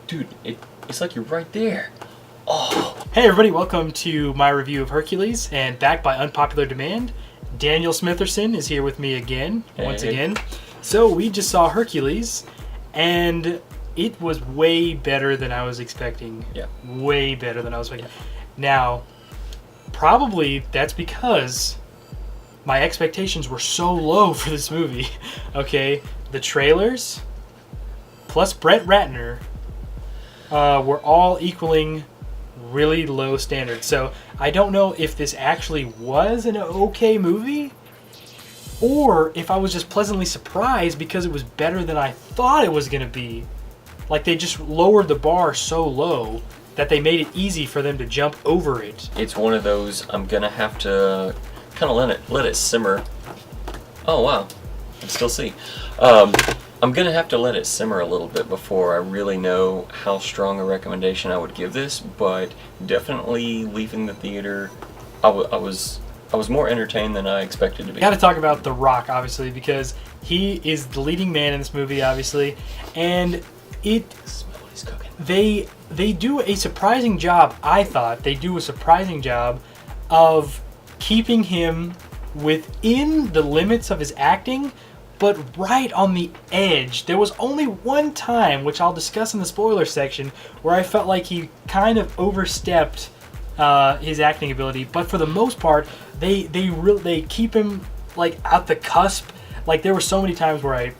Dude, it's like you're right there. Oh. Hey everybody, welcome to my review of Hercules, and back by unpopular demand, Daniel Smitherson is here with me again, once again. So we just saw Hercules, and it was way better than I was expecting. Yeah. Way better than I was expecting. Now, probably that's because my expectations were so low for this movie. Okay, the trailers, plus Brett Ratner, were all equaling really low standards. So I don't know if this actually was an okay movie or if I was just pleasantly surprised because it was better than I thought it was going to be. Like, they just lowered the bar so low that they made it easy for them to jump over it. It's one of those, I'm going to have to kind of let it simmer. Oh, wow. I can still see. I'm going to have to let it simmer a little bit before I really know how strong a recommendation I would give this, but definitely leaving the theater, I was more entertained than I expected to be. Got to talk about The Rock, obviously, because he is the leading man in this movie, obviously, and Smell what he's cooking. they do a surprising job. I thought they do a surprising job of keeping him within the limits of his acting, but right on the edge. There was only one time, which I'll discuss in the spoiler section, where I felt like he kind of overstepped his acting ability. But for the most part, they keep him like at the cusp. Like, there were so many times where I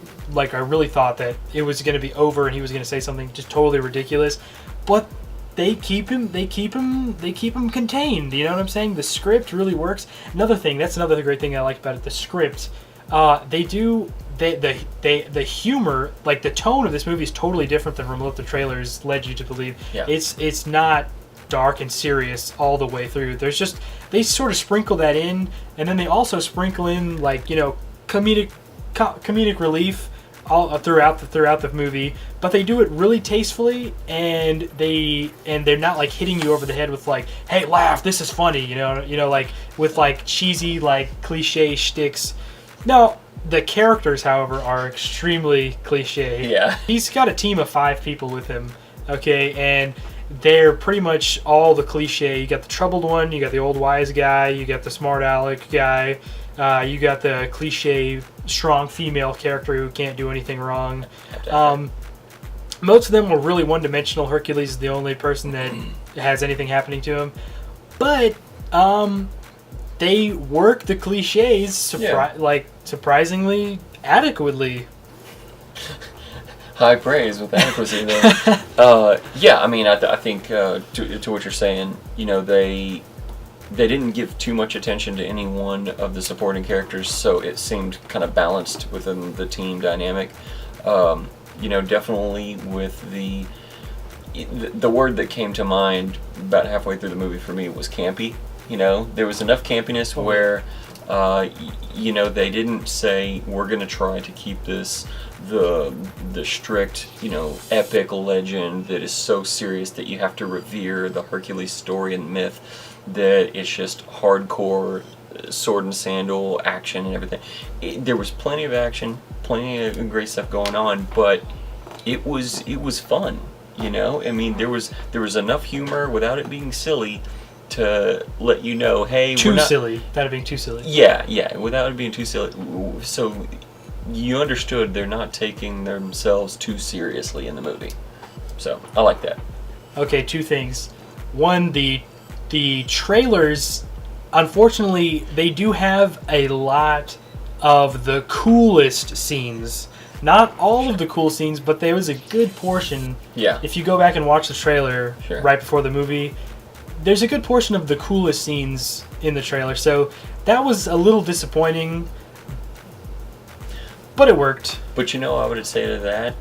really thought that it was going to be over and he was going to say something just totally ridiculous, but they keep him contained. You know what I'm saying? The script really works. Another thing, that's another great thing I like about it. The script. The humor, like the tone of this movie is totally different than from what the trailers led you to believe. Yeah. It's not dark and serious all the way through. There's just, they sort of sprinkle that in, and then they also sprinkle in, like, you know, comedic relief all throughout the movie, but they do it really tastefully, and they're not like hitting you over the head with like, hey, laugh, this is funny, you know, like with like cheesy like cliche shticks. No, the characters, however, are extremely cliche. Yeah. He's got a team of 5 people with him, okay, and they're pretty much all the cliche. You got the troubled one, you got the old wise guy, you got the smart aleck guy, you got the cliche strong female character who can't do anything wrong. Most of them were really one-dimensional. Hercules is the only person that has anything happening to him. But they work the cliches surprisingly adequately. High praise with adequacy there. Yeah, I mean, I think to what you're saying, you know, they didn't give too much attention to any one of the supporting characters, so it seemed kind of balanced within the team dynamic. You know, definitely with the word that came to mind about halfway through the movie for me was campy. You know, there was enough campiness where, you know, they didn't say, we're going to try to keep this the strict, you know, epic legend that is so serious that you have to revere the Hercules story and myth, that it's just hardcore sword and sandal action and everything. There was plenty of action, plenty of great stuff going on, but it was fun, you know? I mean, there was enough humor without it being silly to let you know, hey, we're not silly. Without it being too silly. Yeah, without it being too silly. So you understood they're not taking themselves too seriously in the movie. So I like that. Okay, 2 things. One, the trailers, unfortunately, they do have a lot of the coolest scenes. Not all of the cool scenes, but there was a good portion. Yeah. If you go back and watch the trailer right before the movie, there's a good portion of the coolest scenes in the trailer. So that was a little disappointing, but it worked. But you know, I would say to that,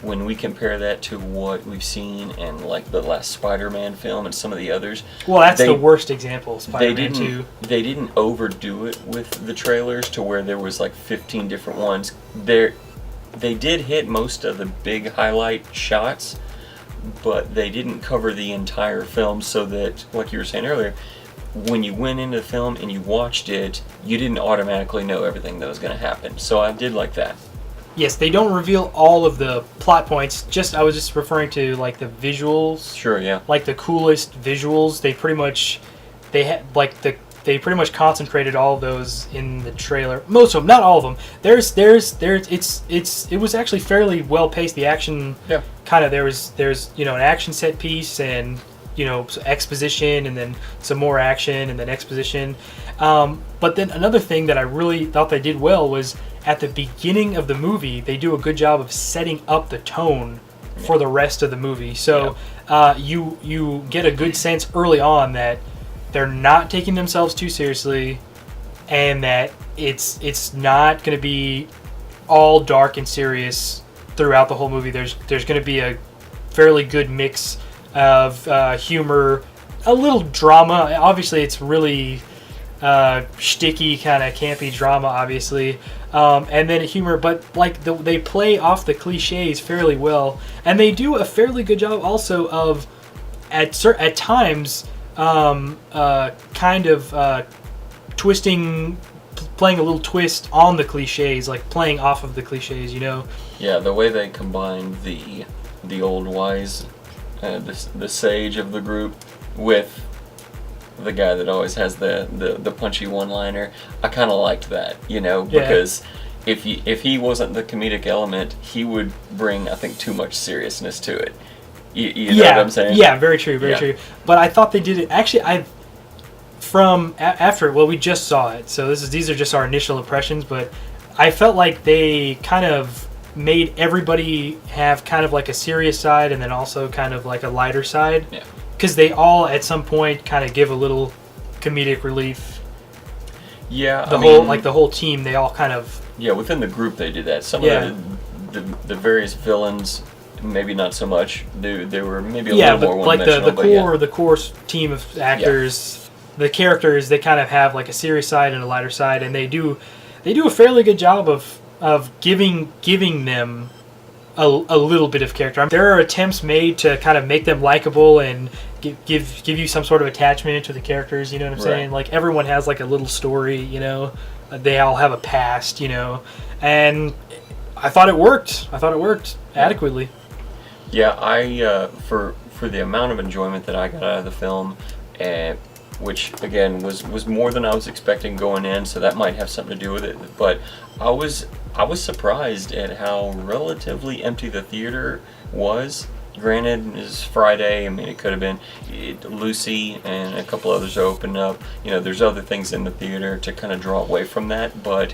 when we compare that to what we've seen in like the last Spider-Man film and some of the others, well, that's the worst example. Spider-Man 2. They didn't overdo it with the trailers to where there was like 15 different ones. They did hit most of the big highlight shots, but they didn't cover the entire film, so that, like you were saying earlier, when you went into the film and you watched it, you didn't automatically know everything that was going to happen. So I did like that. Yes, they don't reveal all of the plot points. I was just referring to like the visuals. Sure, yeah. Like the coolest visuals. They pretty much they pretty much concentrated all of those in the trailer. Most of them, not all of them. It was actually fairly well paced. The action, Yeah. kind of there's an action set piece and exposition and then some more action and then exposition. But then another thing that I really thought they did well was at the beginning of the movie they do a good job of setting up the tone for the rest of the movie. So you get a good sense early on that they're not taking themselves too seriously, and that it's not going to be all dark and serious throughout the whole movie. There's going to be a fairly good mix of humor, a little drama. Obviously, it's really shticky, kind of campy drama, obviously, and then humor. But like they play off the cliches fairly well, and they do a fairly good job also of at times. Twisting, playing a little twist on the cliches, like playing off of the cliches, Yeah, the way they combine the old wise, the sage of the group, with the guy that always has the punchy one-liner. I kind of liked that, because if he wasn't the comedic element, he would bring, I think, too much seriousness to it. You know what I'm saying? Yeah, very true, very true. But I thought they did it. Actually, we just saw it, so these are just our initial impressions. But I felt like they kind of made everybody have kind of like a serious side and then also kind of like a lighter side. Yeah. Because they all at some point kind of give a little comedic relief. Yeah. The whole team, they all kind of. Yeah, within the group they did that. Some of the various villains. Maybe not so much. They were maybe a little more one-dimensional. Like the core team of actors, the characters, they kind of have like a serious side and a lighter side, and they do a fairly good job of giving them a little bit of character. There are attempts made to kind of make them likable and give you some sort of attachment to the characters. You know what I'm saying? Like everyone has like a little story. They all have a past. And I thought it worked. Adequately. Yeah, I for the amount of enjoyment that I got out of the film, which again was more than I was expecting going in, so that might have something to do with it. But I was surprised at how relatively empty the theater was. Granted, it's Friday. I mean, it could have been Lucy and a couple others opened up. There's other things in the theater to kind of draw away from that, but.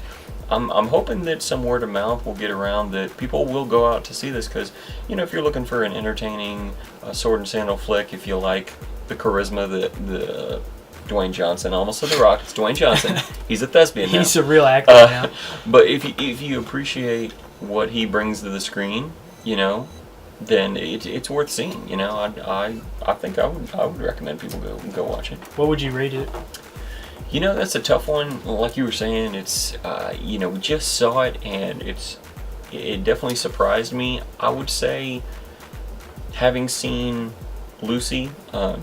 I'm hoping that some word of mouth will get around that people will go out to see this because, if you're looking for an entertaining sword and sandal flick, if you like the charisma that Dwayne Johnson, I almost said The Rock, it's Dwayne Johnson. He's a thespian now. He's a real actor now. But if you appreciate what he brings to the screen, then it's worth seeing. I think I would recommend people go watch it. What would you rate it? That's a tough one. Like you were saying, it's we just saw it and it definitely surprised me. I would say, having seen Lucy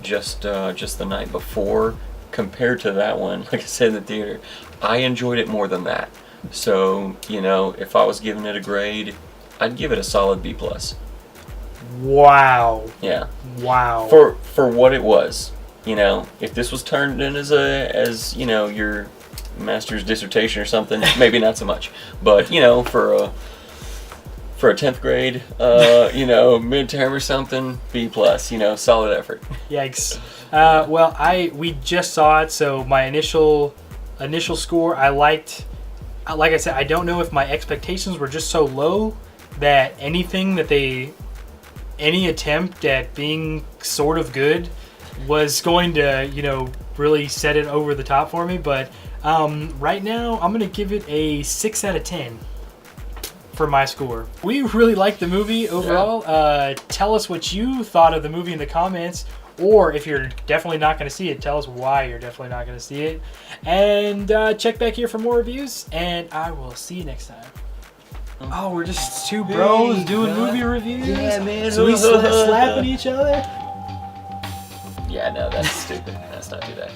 just the night before, compared to that one, like I said in the theater, I enjoyed it more than that. So if I was giving it a grade, I'd give it a solid B+. Wow. Yeah. Wow. For what it was. If this was turned in as your master's dissertation or something, maybe not so much. But for a 10th grade, midterm or something, B+. Solid effort. Yikes. We just saw it, so my initial score, I liked. Like I said, I don't know if my expectations were just so low that any attempt at being sort of good was going to, really set it over the top for me. But right now, I'm going to give it a 6 out of 10 for my score. We really liked the movie overall. Yeah. Tell us what you thought of the movie in the comments. Or if you're definitely not going to see it, tell us why you're definitely not going to see it. And check back here for more reviews. And I will see you next time. Oh, we're just two bros doing movie reviews? Yeah, man. So we slapping each other? Yeah, no, that's stupid. Let's not do that.